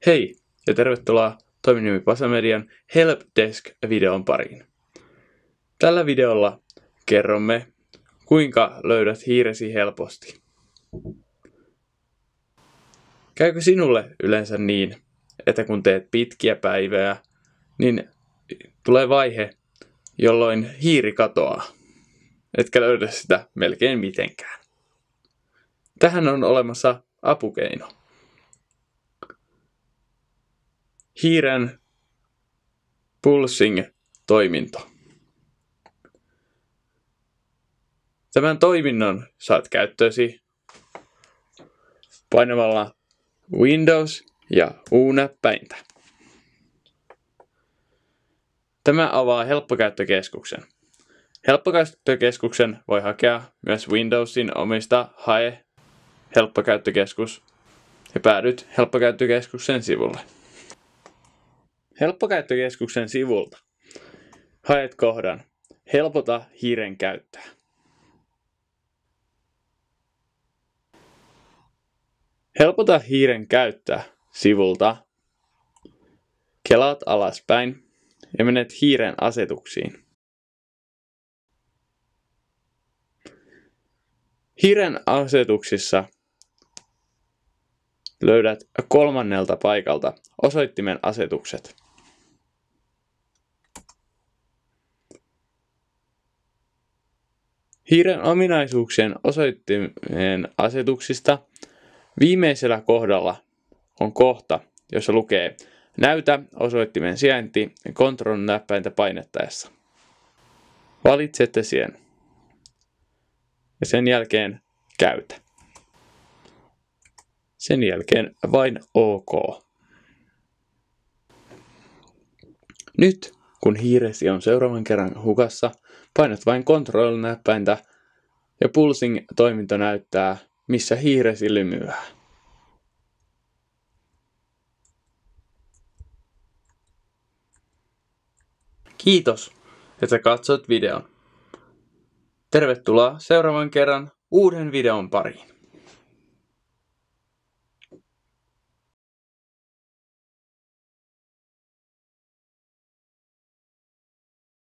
Hei ja tervetuloa Toiminimi Pasamedian Helpdesk-videon pariin. Tällä videolla kerromme, kuinka löydät hiiresi helposti. Käykö sinulle yleensä niin, että kun teet pitkiä päivää, niin tulee vaihe, jolloin hiiri katoaa, etkä löydä sitä melkein mitenkään? Tähän on olemassa apukeino. Hiiren pulsing-toiminto. Tämän toiminnon saat käyttöösi painamalla Windows ja U-näppäintä. Tämä avaa helppokäyttökeskuksen. Helppokäyttökeskuksen voi hakea myös Windowsin omista Hae helppokäyttökeskus ja päädyt helppokäyttökeskuksen sivulle. Helppokäyttökeskuksen sivulta haet kohdan Helpota hiiren käyttöä. Helpota hiiren käyttöä sivulta kelaat alaspäin ja menet hiiren asetuksiin. Hiiren asetuksissa löydät kolmannelta paikalta osoittimen asetukset. Hiiren ominaisuuksien osoittimen asetuksista viimeisellä kohdalla on kohta, jossa lukee Näytä osoittimen sijainti Ctrl-näppäintä painettaessa. Valitsette sen ja sen jälkeen Käytä. Sen jälkeen vain OK. Nyt kun hiiresi on seuraavan kerran hukassa, painat vain Ctrl-näppäintä ja pulsing-toiminto näyttää, missä hiiresi lymyää. Kiitos, että katsot videon. Tervetuloa seuraavan kerran uuden videon pariin.